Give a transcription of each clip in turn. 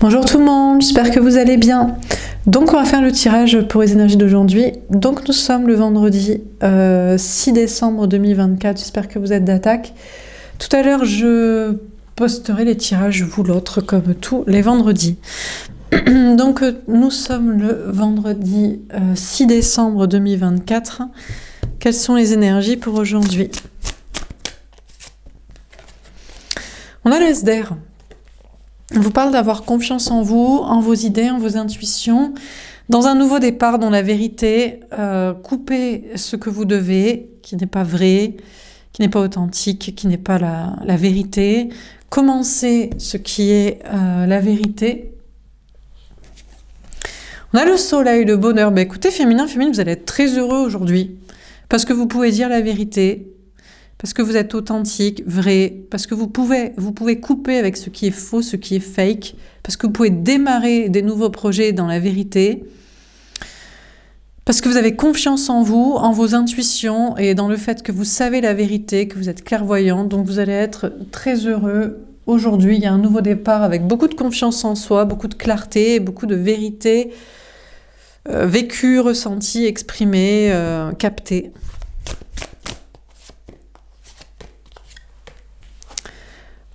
Bonjour tout le monde, j'espère que vous allez bien. Donc on va faire le tirage pour les énergies d'aujourd'hui. Donc nous sommes le vendredi 6 décembre 2024, j'espère que vous êtes d'attaque. Tout à l'heure je posterai les tirages vous l'autre comme tous les vendredis. Donc nous sommes le vendredi 6 décembre 2024. Quelles sont les énergies pour aujourd'hui? On a l'As d'air. On vous parle d'avoir confiance en vous, en vos idées, en vos intuitions, dans un nouveau départ, dans la vérité, coupez ce que vous devez, qui n'est pas vrai, qui n'est pas authentique, qui n'est pas la vérité, commencez ce qui est la vérité. On a le soleil, le bonheur. Ben écoutez, féminin, vous allez être très heureux aujourd'hui, parce que vous pouvez dire la vérité, parce que vous êtes authentique, vrai, parce que vous pouvez couper avec ce qui est faux, ce qui est fake, parce que vous pouvez démarrer des nouveaux projets dans la vérité, parce que vous avez confiance en vous, en vos intuitions et dans le fait que vous savez la vérité, que vous êtes clairvoyant, donc vous allez être très heureux. Aujourd'hui, il y a un nouveau départ avec beaucoup de confiance en soi, beaucoup de clarté, beaucoup de vérité, vécue, ressentie, exprimée, captée.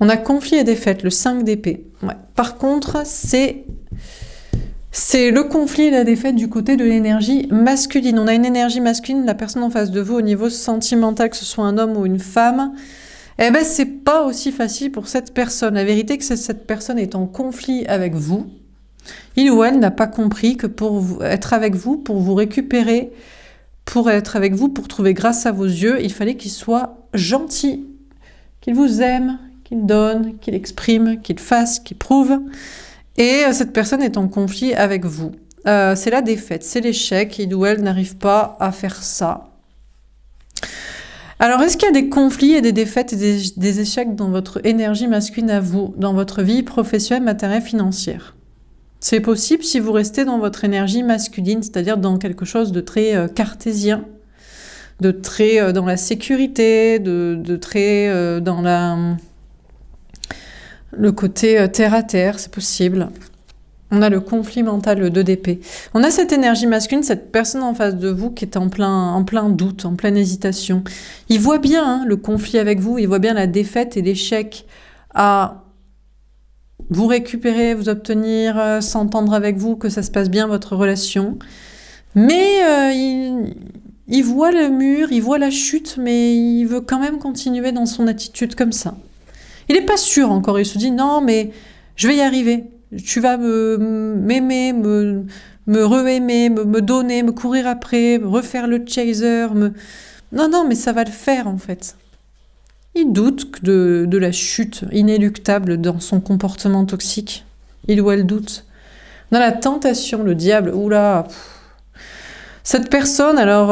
On a conflit et défaite, le 5 d'épée. Ouais. Par contre, c'est le conflit et la défaite du côté de l'énergie masculine. On a une énergie masculine, la personne en face de vous au niveau sentimental, que ce soit un homme ou une femme, eh ben c'est pas aussi facile pour cette personne. La vérité, c'est que cette personne est en conflit avec vous. Il ou elle n'a pas compris que pour être avec vous, pour vous récupérer, pour être avec vous, pour trouver grâce à vos yeux, il fallait qu'il soit gentil, qu'il vous aime, qu'il donne, qu'il exprime, qu'il fasse, qu'il prouve. Et cette personne est en conflit avec vous. C'est la défaite, c'est l'échec. Il ou elle n'arrive pas à faire ça. Alors, est-ce qu'il y a des conflits et des défaites et des échecs dans votre énergie masculine à vous, dans votre vie professionnelle, matérielle, financière? C'est possible si vous restez dans votre énergie masculine, c'est-à-dire dans quelque chose de très cartésien, de très dans la sécurité, de très dans le côté terre à terre, c'est possible. On a le conflit mental, le 2 d'épée. On a cette énergie masculine, cette personne en face de vous qui est en plein doute, en pleine hésitation. Il voit bien le conflit avec vous, il voit bien la défaite et l'échec à vous récupérer, vous obtenir, s'entendre avec vous, que ça se passe bien votre relation. Mais il voit le mur, il voit la chute, mais il veut quand même continuer dans son attitude comme ça. Il n'est pas sûr encore, il se dit « Non, mais je vais y arriver. Tu vas m'aimer, me re-aimer, me donner, me courir après, me refaire le chaser. Non, mais ça va le faire en fait. » Il doute de la chute inéluctable dans son comportement toxique. Il ou elle doute. On a la tentation, le diable. Oula. Cette personne, alors,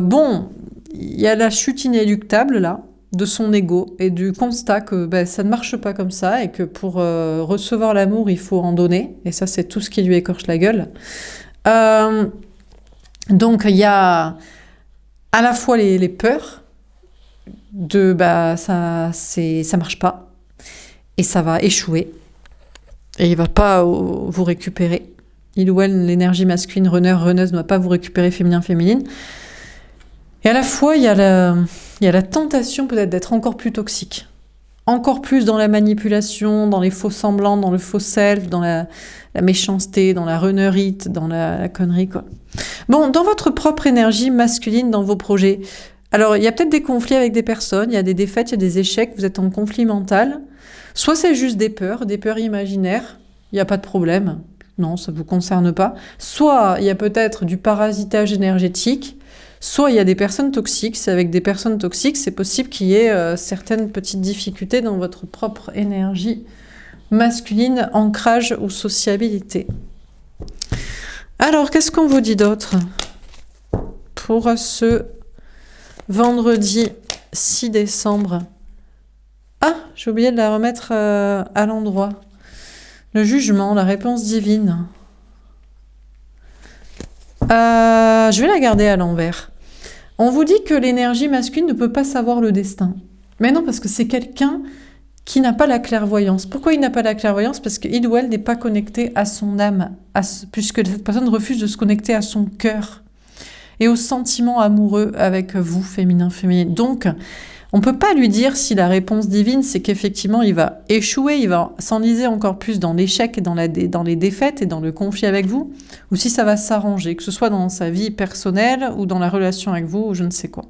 bon, il y a la chute inéluctable là, de son ego et du constat que ça ne marche pas comme ça et que pour recevoir l'amour, il faut en donner. Et ça, c'est tout ce qui lui écorche la gueule. Donc, il y a à la fois les peurs de ça marche pas et ça va échouer et il va pas vous récupérer. Il ou elle, l'énergie masculine, runneuse, ne va pas vous récupérer féminin-féminine. Et à la fois, il y a la tentation peut-être d'être encore plus toxique, encore plus dans la manipulation, dans les faux semblants, dans le faux self, dans la méchanceté, dans la runnerite, dans la connerie, quoi. Bon, dans votre propre énergie masculine, dans vos projets, alors il y a peut-être des conflits avec des personnes, il y a des défaites, il y a des échecs, vous êtes en conflit mental. Soit c'est juste des peurs imaginaires, il n'y a pas de problème, non, ça ne vous concerne pas. Soit il y a peut-être du parasitage énergétique, soit il y a des personnes toxiques. C'est avec des personnes toxiques, c'est possible qu'il y ait certaines petites difficultés dans votre propre énergie masculine, ancrage ou sociabilité. Alors, qu'est-ce qu'on vous dit d'autre pour ce vendredi 6 décembre? Ah, j'ai oublié de la remettre à l'endroit. Le jugement, la réponse divine. Je vais la garder à l'envers. On vous dit que l'énergie masculine ne peut pas savoir le destin. Mais non, parce que c'est quelqu'un qui n'a pas la clairvoyance. Pourquoi il n'a pas la clairvoyance? Parce qu'il ou elle n'est pas connecté à son âme, puisque cette personne refuse de se connecter à son cœur et aux sentiments amoureux avec vous, féminin, féminine. Donc, on ne peut pas lui dire si la réponse divine, c'est qu'effectivement, il va échouer, il va s'enliser encore plus dans l'échec et dans les défaites et dans le conflit avec vous, ou si ça va s'arranger, que ce soit dans sa vie personnelle ou dans la relation avec vous, ou je ne sais quoi.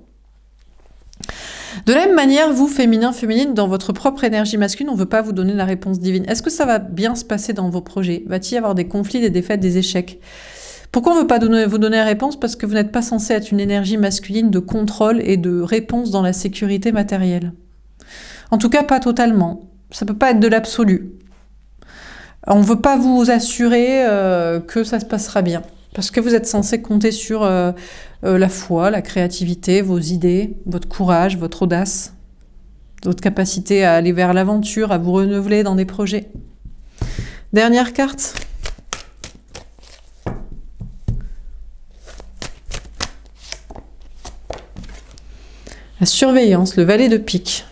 De la même manière, vous, féminin, féminine, dans votre propre énergie masculine, on ne veut pas vous donner la réponse divine. Est-ce que ça va bien se passer dans vos projets? Va-t-il y avoir des conflits, des défaites, des échecs? Pourquoi on ne veut pas vous donner la réponse? Parce que vous n'êtes pas censé être une énergie masculine de contrôle et de réponse dans la sécurité matérielle. En tout cas, pas totalement. Ça ne peut pas être de l'absolu. On ne veut pas vous assurer que ça se passera bien. Parce que vous êtes censé compter sur la foi, la créativité, vos idées, votre courage, votre audace, votre capacité à aller vers l'aventure, à vous renouveler dans des projets. Dernière carte. La surveillance, le valet de pique.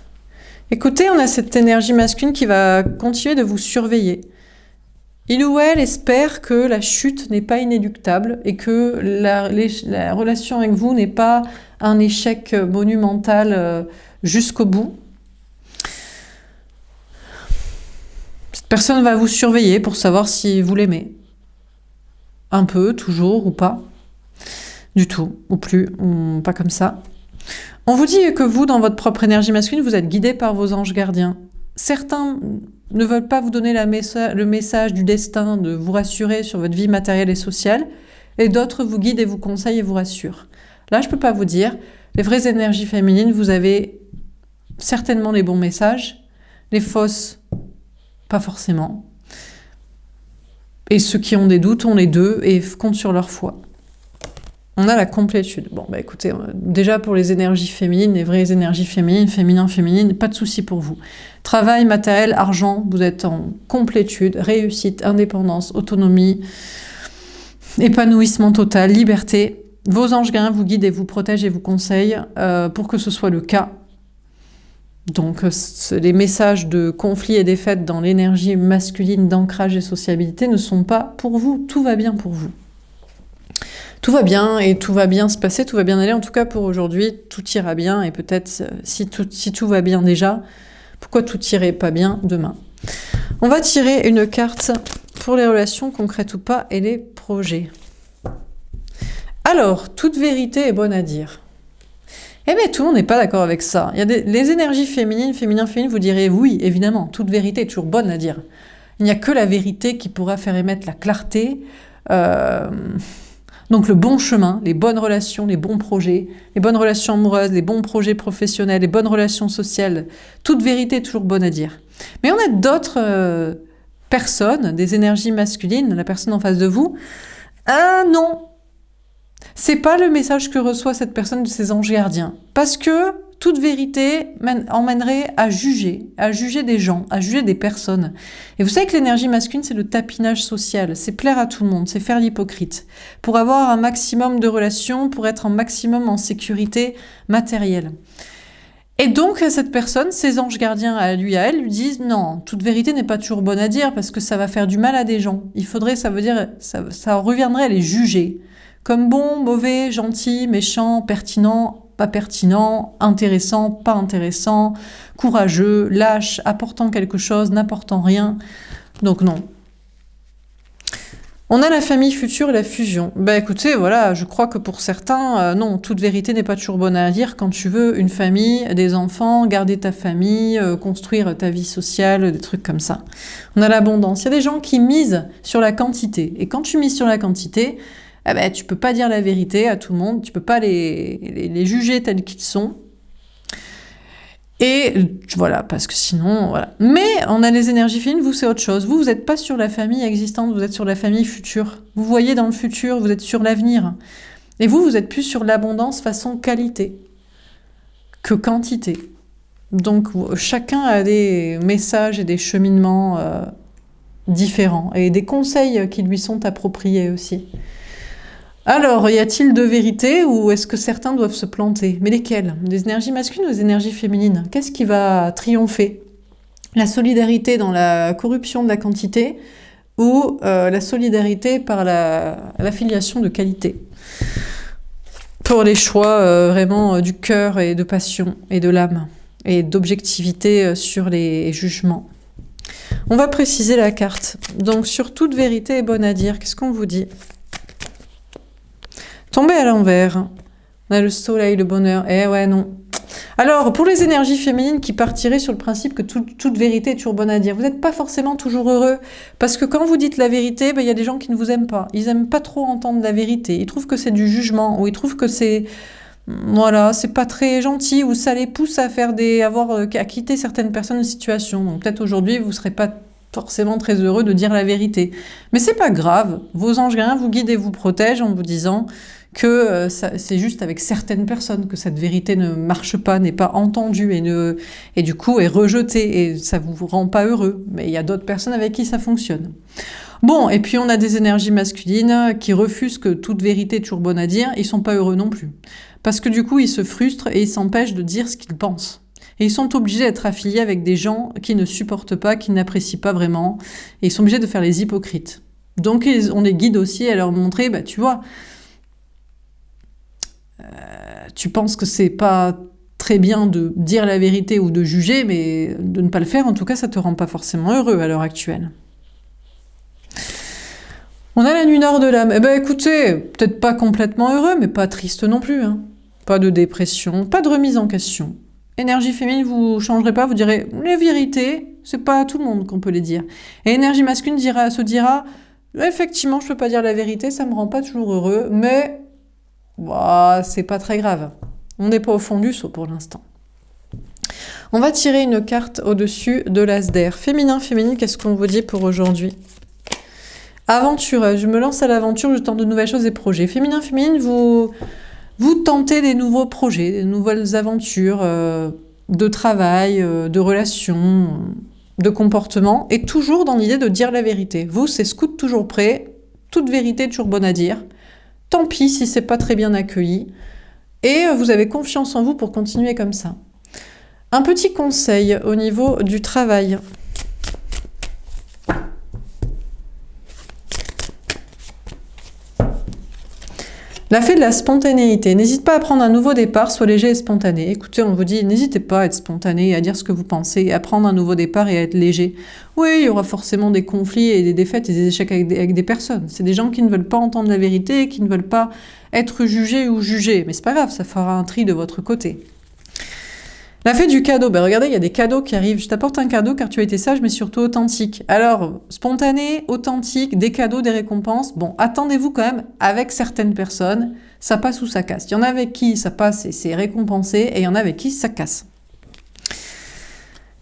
Écoutez, on a cette énergie masculine qui va continuer de vous surveiller. Il ou elle espère que la chute n'est pas inéluctable et que la relation avec vous n'est pas un échec monumental jusqu'au bout. Cette personne va vous surveiller pour savoir si vous l'aimez. Un peu, toujours ou pas. Du tout, ou plus, ou pas comme ça. On vous dit que vous, dans votre propre énergie masculine, vous êtes guidé par vos anges gardiens. Certains ne veulent pas vous donner le message du destin, de vous rassurer sur votre vie matérielle et sociale, et d'autres vous guident et vous conseillent et vous rassurent. Là, je ne peux pas vous dire. Les vraies énergies féminines, vous avez certainement les bons messages, les fausses, pas forcément. Et ceux qui ont des doutes ont les deux et comptent sur leur foi. On a la complétude. Bon, bah écoutez, déjà pour les énergies féminines, les vraies énergies féminines, féminin, pas de souci pour vous. Travail, matériel, argent, vous êtes en complétude, réussite, indépendance, autonomie, épanouissement total, liberté. Vos anges gardiens vous guident et vous protègent et vous conseillent pour que ce soit le cas. Donc, les messages de conflit et défaite dans l'énergie masculine d'ancrage et sociabilité ne sont pas pour vous. Tout va bien pour vous. Tout va bien et tout va bien se passer, tout va bien aller. En tout cas, pour aujourd'hui, tout ira bien. Et peut-être, si tout va bien déjà, pourquoi tout irait pas bien demain? On va tirer une carte pour les relations concrètes ou pas et les projets. Alors, toute vérité est bonne à dire. Eh bien, tout le monde n'est pas d'accord avec ça. Il y a les énergies féminines, féminin, vous direz oui, évidemment, toute vérité est toujours bonne à dire. Il n'y a que la vérité qui pourra faire émettre la clarté. Donc le bon chemin, les bonnes relations, les bons projets, les bonnes relations amoureuses, les bons projets professionnels, les bonnes relations sociales, toute vérité est toujours bonne à dire. Mais on a d'autres personnes, des énergies masculines, la personne en face de vous, non, c'est pas le message que reçoit cette personne de ses anges gardiens. Parce que toute vérité emmènerait à juger des gens, à juger des personnes. Et vous savez que l'énergie masculine, c'est le tapinage social, c'est plaire à tout le monde, c'est faire l'hypocrite, pour avoir un maximum de relations, pour être un maximum en sécurité matérielle. Et donc, cette personne, ses anges gardiens à lui, à elle, lui disent « Non, toute vérité n'est pas toujours bonne à dire, parce que ça va faire du mal à des gens. Ça reviendrait à les juger. Comme bon, mauvais, gentil, méchant, pertinent, pas pertinent, intéressant, pas intéressant, courageux, lâche, apportant quelque chose, n'apportant rien. Donc non. On a la famille future et la fusion. Ben écoutez, voilà, je crois que pour certains, non, toute vérité n'est pas toujours bonne à dire quand tu veux une famille, des enfants, garder ta famille, construire ta vie sociale, des trucs comme ça. On a l'abondance. Il y a des gens qui misent sur la quantité. Et quand tu mises sur la quantité, eh ben, tu peux pas dire la vérité à tout le monde, tu peux pas les juger tels qu'ils sont. Et voilà, parce que sinon, voilà. Mais on a les énergies féminines, vous c'est autre chose. Vous n'êtes pas sur la famille existante, vous êtes sur la famille future. Vous voyez dans le futur, vous êtes sur l'avenir. Et vous êtes plus sur l'abondance façon qualité que quantité. Donc chacun a des messages et des cheminements différents et des conseils qui lui sont appropriés aussi. Alors, y a-t-il de vérité ou est-ce que certains doivent se planter? Mais lesquels? Des énergies masculines ou des énergies féminines? Qu'est-ce qui va triompher? La solidarité dans la corruption de la quantité ou la solidarité par l'affiliation de qualité. Pour les choix vraiment du cœur et de passion et de l'âme et d'objectivité sur les jugements. On va préciser la carte. Donc, sur toute vérité est bonne à dire, qu'est-ce qu'on vous dit? Tombé à l'envers. On a le soleil, le bonheur. Eh ouais, non. Alors, pour les énergies féminines qui partiraient sur le principe que toute vérité est toujours bonne à dire, vous n'êtes pas forcément toujours heureux. Parce que quand vous dites la vérité, il y a des gens qui ne vous aiment pas. Ils n'aiment pas trop entendre la vérité. Ils trouvent que c'est du jugement, ou ils trouvent que c'est... Voilà, c'est pas très gentil, ou ça les pousse à à quitter certaines personnes de situation. Donc peut-être aujourd'hui, vous serez pas forcément très heureux de dire la vérité. Mais c'est pas grave. Vos anges gardiens vous guident et vous protègent en vous disant que c'est juste avec certaines personnes que cette vérité ne marche pas, n'est pas entendue et du coup est rejetée et ça vous rend pas heureux. Mais il y a d'autres personnes avec qui ça fonctionne. Bon, et puis on a des énergies masculines qui refusent que toute vérité est toujours bonne à dire, ils sont pas heureux non plus. Parce que du coup, ils se frustrent et ils s'empêchent de dire ce qu'ils pensent. Et ils sont obligés d'être affiliés avec des gens qui ne supportent pas, qui n'apprécient pas vraiment, et ils sont obligés de faire les hypocrites. Donc on les guide aussi à leur montrer, tu vois, tu penses que c'est pas très bien de dire la vérité ou de juger, mais de ne pas le faire, en tout cas, ça te rend pas forcément heureux à l'heure actuelle. On a la nuit nord de l'âme. Eh ben écoutez, peut-être pas complètement heureux, mais pas triste non plus. Hein. Pas de dépression, pas de remise en question. Énergie féminine, vous changerez pas, vous direz les vérités, c'est pas à tout le monde qu'on peut les dire. Et énergie masculine se dira effectivement, je peux pas dire la vérité, ça me rend pas toujours heureux, mais c'est pas très grave. On n'est pas au fond du seau pour l'instant. On va tirer une carte au-dessus de l'as d'air. Féminin, qu'est-ce qu'on vous dit pour aujourd'hui? Aventure, je me lance à l'aventure, je tente de nouvelles choses et projets. Féminin, vous tentez des nouveaux projets, des nouvelles aventures de travail, de relations, de comportement, et toujours dans l'idée de dire la vérité. Vous, c'est scout toujours prêt, toute vérité toujours bonne à dire. Tant pis si c'est pas très bien accueilli. Et vous avez confiance en vous pour continuer comme ça. Un petit conseil au niveau du travail. La fée de la spontanéité. N'hésite pas à prendre un nouveau départ, sois léger et spontané. Écoutez, on vous dit, n'hésitez pas à être spontané, à dire ce que vous pensez, à prendre un nouveau départ et à être léger. Oui, il y aura forcément des conflits et des défaites et des échecs avec des personnes. C'est des gens qui ne veulent pas entendre la vérité, qui ne veulent pas être jugés ou jugés. Mais c'est pas grave, ça fera un tri de votre côté. La fée du cadeau, regardez, il y a des cadeaux qui arrivent. Je t'apporte un cadeau car tu as été sage, mais surtout authentique. Alors, spontané, authentique, des cadeaux, des récompenses. Bon, attendez-vous quand même avec certaines personnes, ça passe ou ça casse. Il y en a avec qui ça passe et c'est récompensé, et il y en a avec qui ça casse.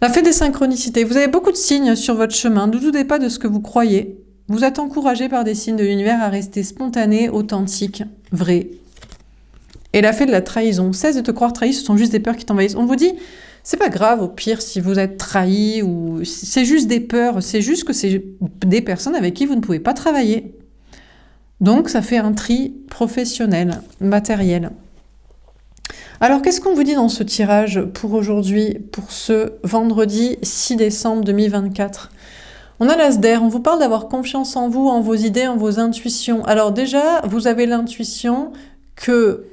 La fée des synchronicités. Vous avez beaucoup de signes sur votre chemin. Ne doutez pas de ce que vous croyez. Vous êtes encouragé par des signes de l'univers à rester spontané, authentique, vrai. Et la fée de la trahison. Cesse de te croire trahi, ce sont juste des peurs qui t'envahissent. On vous dit, c'est pas grave au pire si vous êtes trahi, ou c'est juste des peurs, c'est juste que c'est des personnes avec qui vous ne pouvez pas travailler. Donc ça fait un tri professionnel, matériel. Alors qu'est-ce qu'on vous dit dans ce tirage pour aujourd'hui, pour ce vendredi 6 décembre 2024 ? On a l'as d'air, on vous parle d'avoir confiance en vous, en vos idées, en vos intuitions. Alors déjà, vous avez l'intuition que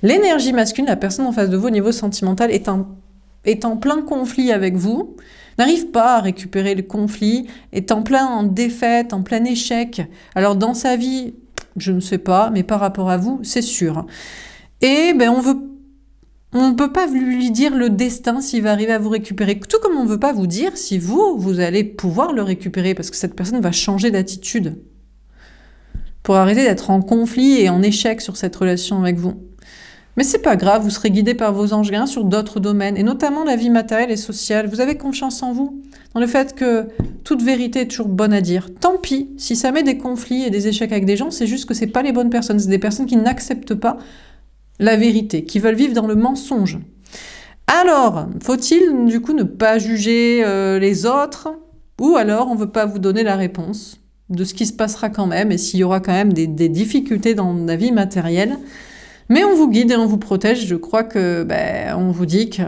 l'énergie masculine, la personne en face de vous au niveau sentimental, est en plein conflit avec vous, n'arrive pas à récupérer le conflit, est en plein défaite, en plein échec. Alors dans sa vie, je ne sais pas, mais par rapport à vous, c'est sûr. Et on ne peut pas lui dire le destin s'il va arriver à vous récupérer, tout comme on ne veut pas vous dire si vous allez pouvoir le récupérer, parce que cette personne va changer d'attitude pour arrêter d'être en conflit et en échec sur cette relation avec vous. Mais c'est pas grave, vous serez guidé par vos anges gardiens sur d'autres domaines, et notamment la vie matérielle et sociale. Vous avez confiance en vous, dans le fait que toute vérité est toujours bonne à dire. Tant pis, si ça met des conflits et des échecs avec des gens, c'est juste que c'est pas les bonnes personnes, c'est des personnes qui n'acceptent pas la vérité, qui veulent vivre dans le mensonge. Alors, faut-il du coup ne pas juger les autres, ou alors on veut pas vous donner la réponse de ce qui se passera quand même, et s'il y aura quand même des difficultés dans la vie matérielle. Mais on vous guide et on vous protège. Je crois que on vous dit que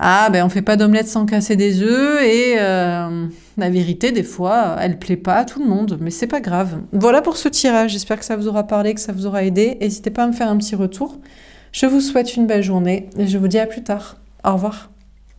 Ah, ben on fait pas d'omelette sans casser des œufs et la vérité, des fois, elle plaît pas à tout le monde, mais c'est pas grave. Voilà pour ce tirage, j'espère que ça vous aura parlé, que ça vous aura aidé. N'hésitez pas à me faire un petit retour. Je vous souhaite une belle journée et je vous dis à plus tard. Au revoir.